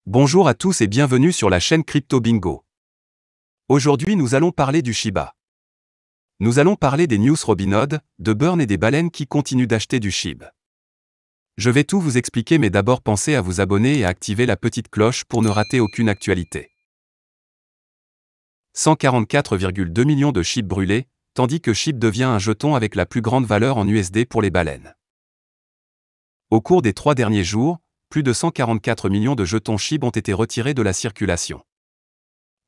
Bonjour à tous et bienvenue sur la chaîne Crypto Bingo. Aujourd'hui nous allons parler du Shiba. Nous allons parler des news Robinhood, de Burn et des baleines qui continuent d'acheter du SHIB. Je vais tout vous expliquer mais d'abord pensez à vous abonner et à activer la petite cloche pour ne rater aucune actualité. 144,2 millions de SHIB brûlés, tandis que SHIB devient un jeton avec la plus grande valeur en USD pour les baleines. Au cours des 3 derniers jours, plus de 144 millions de jetons SHIB ont été retirés de la circulation.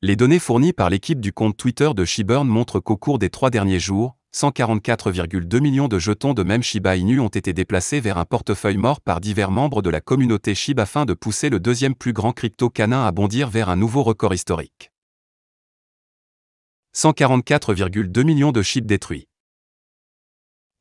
Les données fournies par l'équipe du compte Twitter de SHIBurn montrent qu'au cours des 3 derniers jours, 144,2 millions de jetons de même Shiba Inu ont été déplacés vers un portefeuille mort par divers membres de la communauté SHIB afin de pousser le deuxième plus grand crypto canin à bondir vers un nouveau record historique. 144,2 millions de SHIB détruits.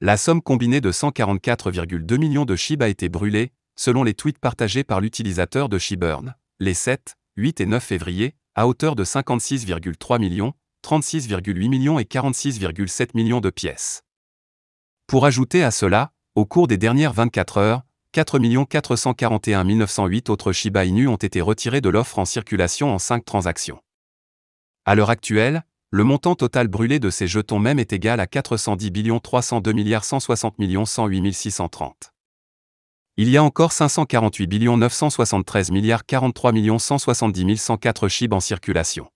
La somme combinée de 144,2 millions de SHIB a été brûlée, selon les tweets partagés par l'utilisateur de SHIBurn, les 7, 8 et 9 février, à hauteur de 56,3 millions, 36,8 millions et 46,7 millions de pièces. Pour ajouter à cela, au cours des dernières 24 heures, 4 441 908 autres Shiba Inu ont été retirés de l'offre en circulation en 5 transactions. À l'heure actuelle, le montant total brûlé de ces jetons même est égal à 410 302 160 108 630. Il y a encore 548 973 43 170 104 SHIB en circulation.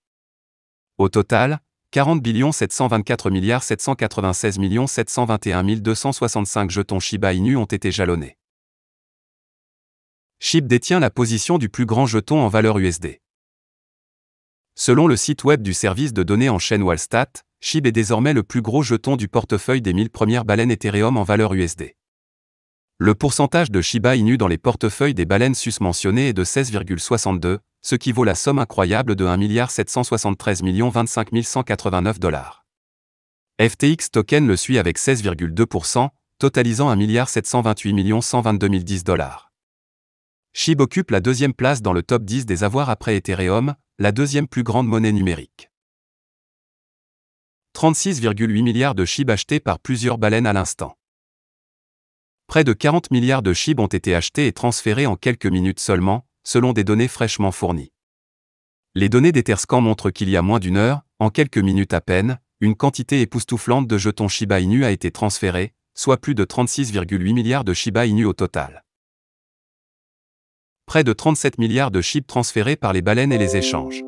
Au total, 40 724 796 721 265 jetons Shiba Inu ont été jalonnés. SHIB détient la position du plus grand jeton en valeur USD. Selon le site web du service de données en chaîne Wallstat, SHIB est désormais le plus gros jeton du portefeuille des 1000 premières baleines Ethereum en valeur USD. Le pourcentage de Shiba Inu dans les portefeuilles des baleines susmentionnées est de 16,62, ce qui vaut la somme incroyable de 1 773 025 189 $. FTX Token le suit avec 16,2%, totalisant 1 728 122 010 $. SHIB occupe la deuxième place dans le top 10 des avoirs après Ethereum, la deuxième plus grande monnaie numérique. 36,8 milliards de SHIB achetés par plusieurs baleines à l'instant. Près de 40 milliards de SHIB ont été achetés et transférés en quelques minutes seulement, selon des données fraîchement fournies. Les données d'Etherscan montrent qu'il y a moins d'une heure, en quelques minutes à peine, une quantité époustouflante de jetons Shiba Inu a été transférée, soit plus de 36,8 milliards de Shiba Inu au total. Près de 37 milliards de SHIB transférés par les baleines et les échanges.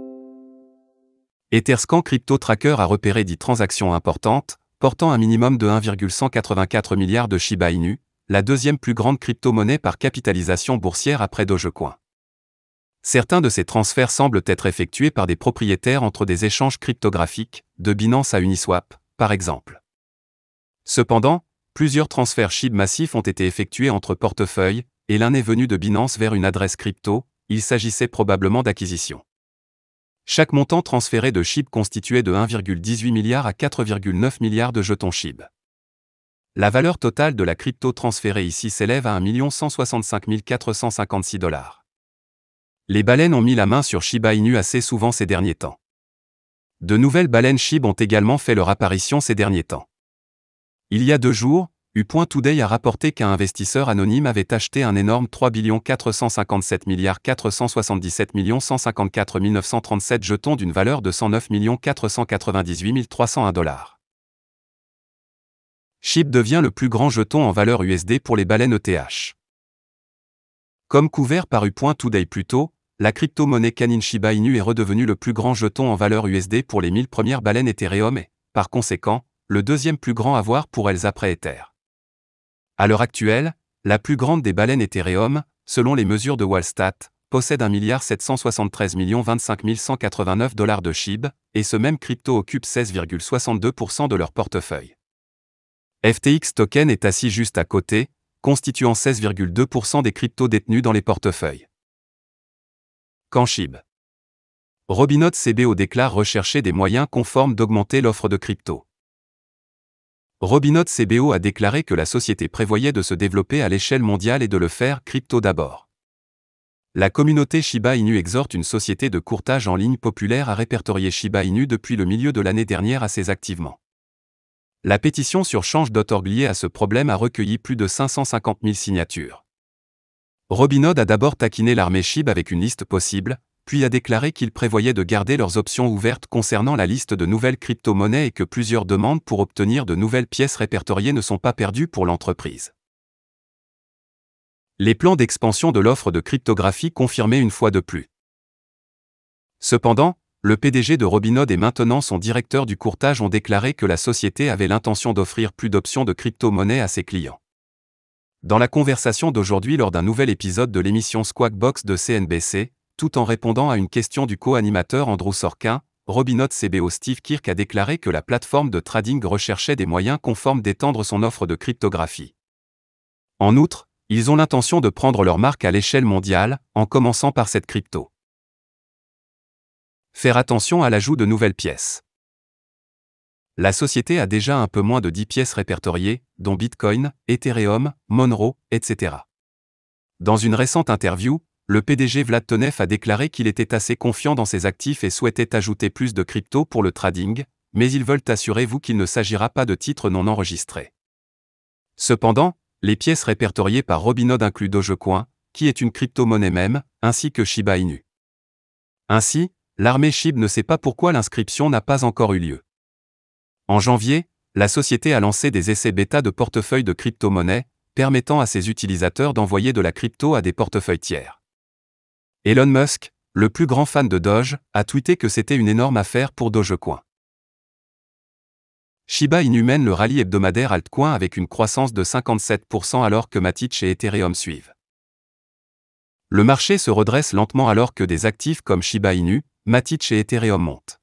Etherscan Crypto Tracker a repéré 10 transactions importantes, portant un minimum de 1,184 milliards de Shiba Inu, la deuxième plus grande crypto-monnaie par capitalisation boursière après Dogecoin. Certains de ces transferts semblent être effectués par des propriétaires entre des échanges cryptographiques, de Binance à Uniswap, par exemple. Cependant, plusieurs transferts SHIB massifs ont été effectués entre portefeuilles, et l'un est venu de Binance vers une adresse crypto, il s'agissait probablement d'acquisition. Chaque montant transféré de SHIB constituait de 1,18 milliard à 4,9 milliards de jetons SHIB. La valeur totale de la crypto transférée ici s'élève à 1 165 456 $. Les baleines ont mis la main sur Shiba Inu assez souvent ces derniers temps. De nouvelles baleines SHIB ont également fait leur apparition ces derniers temps. Il y a 2 jours, U.Today a rapporté qu'un investisseur anonyme avait acheté un énorme 3 457 477 154 937 jetons d'une valeur de 109 498 301 $. SHIB devient le plus grand jeton en valeur USD pour les baleines ETH. Comme couvert par U.Today plus tôt, la crypto-monnaie canine Shiba Inu est redevenue le plus grand jeton en valeur USD pour les 1000 premières baleines Ethereum et, par conséquent, le deuxième plus grand avoir pour elles après Ether. À l'heure actuelle, la plus grande des baleines Ethereum, selon les mesures de Wallstat, possède 1 773 025 189 $ de SHIB, et ce même crypto occupe 16,62% de leur portefeuille. FTX Token est assis juste à côté, constituant 16,2% des cryptos détenus dans les portefeuilles. Quand SHIB. Robinhood CBO déclare rechercher des moyens conformes d'augmenter l'offre de crypto. Robinhood CBO a déclaré que la société prévoyait de se développer à l'échelle mondiale et de le faire crypto d'abord. La communauté Shiba Inu exhorte une société de courtage en ligne populaire à répertorier Shiba Inu depuis le milieu de l'année dernière assez activement. La pétition sur change.org liée à ce problème a recueilli plus de 550 000 signatures. Robinhood a d'abord taquiné l'armée SHIB avec une liste possible, puis a déclaré qu'il prévoyait de garder leurs options ouvertes concernant la liste de nouvelles crypto-monnaies et que plusieurs demandes pour obtenir de nouvelles pièces répertoriées ne sont pas perdues pour l'entreprise. Les plans d'expansion de l'offre de cryptographie confirmés une fois de plus. Cependant, le PDG de Robinhood et maintenant son directeur du courtage ont déclaré que la société avait l'intention d'offrir plus d'options de crypto-monnaies à ses clients. Dans la conversation d'aujourd'hui lors d'un nouvel épisode de l'émission Squawk de CNBC, tout en répondant à une question du co-animateur Andrew Sorkin, Robinhood CBO Steve Kirk a déclaré que la plateforme de trading recherchait des moyens conformes d'étendre son offre de cryptographie. En outre, ils ont l'intention de prendre leur marque à l'échelle mondiale, en commençant par cette crypto. Faire attention à l'ajout de nouvelles pièces. La société a déjà un peu moins de 10 pièces répertoriées, dont Bitcoin, Ethereum, Monero, etc. Dans une récente interview, le PDG Vlad Tenev a déclaré qu'il était assez confiant dans ses actifs et souhaitait ajouter plus de crypto pour le trading, mais ils veulent assurez-vous qu'il ne s'agira pas de titres non enregistrés. Cependant, les pièces répertoriées par Robinhood incluent Dogecoin, qui est une crypto-monnaie même, ainsi que Shiba Inu. Ainsi, l'armée SHIB ne sait pas pourquoi l'inscription n'a pas encore eu lieu. En janvier, la société a lancé des essais bêta de portefeuilles de crypto-monnaies, permettant à ses utilisateurs d'envoyer de la crypto à des portefeuilles tiers. Elon Musk, le plus grand fan de Doge, a tweeté que c'était une énorme affaire pour Dogecoin. Shiba Inu mène le rallye hebdomadaire altcoin avec une croissance de 57% alors que Matic et Ethereum suivent. Le marché se redresse lentement alors que des actifs comme Shiba Inu, Matic et Ethereum montent.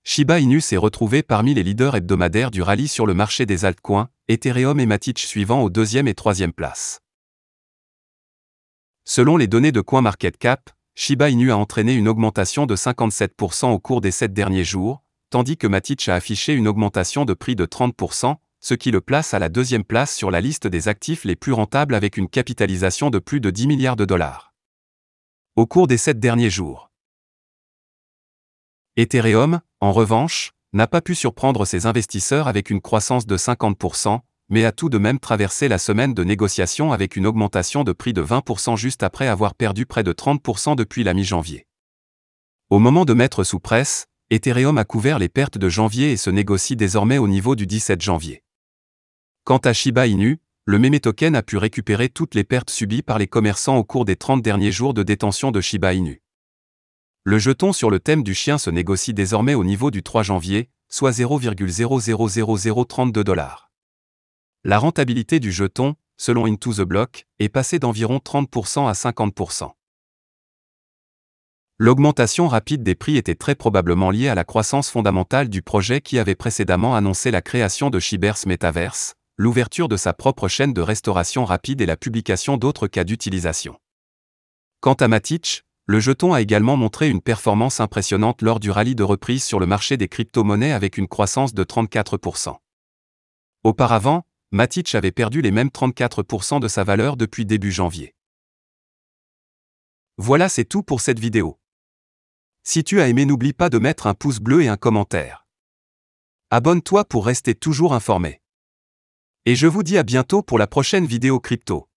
Shiba Inu s'est retrouvé parmi les leaders hebdomadaires du rallye sur le marché des altcoins, Ethereum et Matic suivant aux 2e et 3e places. Selon les données de CoinMarketCap, Shiba Inu a entraîné une augmentation de 57% au cours des 7 derniers jours, tandis que Matic a affiché une augmentation de prix de 30%, ce qui le place à la 2e place sur la liste des actifs les plus rentables avec une capitalisation de plus de 10 milliards de dollars. Au cours des 7 derniers jours. Ethereum, en revanche, n'a pas pu surprendre ses investisseurs avec une croissance de 50%, mais a tout de même traversé la semaine de négociation avec une augmentation de prix de 20% juste après avoir perdu près de 30% depuis la mi-janvier. Au moment de mettre sous presse, Ethereum a couvert les pertes de janvier et se négocie désormais au niveau du 17 janvier. Quant à Shiba Inu, le meme token a pu récupérer toutes les pertes subies par les commerçants au cours des 30 derniers jours de détention de Shiba Inu. Le jeton sur le thème du chien se négocie désormais au niveau du 3 janvier, soit 0,000032 $. La rentabilité du jeton, selon Into the Block, est passée d'environ 30% à 50%. L'augmentation rapide des prix était très probablement liée à la croissance fondamentale du projet qui avait précédemment annoncé la création de Shiber's Metaverse, l'ouverture de sa propre chaîne de restauration rapide et la publication d'autres cas d'utilisation. Quant à Matic, le jeton a également montré une performance impressionnante lors du rallye de reprise sur le marché des crypto-monnaies avec une croissance de 34%. Auparavant, Matic avait perdu les mêmes 34% de sa valeur depuis début janvier. Voilà, c'est tout pour cette vidéo. Si tu as aimé, n'oublie pas de mettre un pouce bleu et un commentaire. Abonne-toi pour rester toujours informé. Et je vous dis à bientôt pour la prochaine vidéo crypto.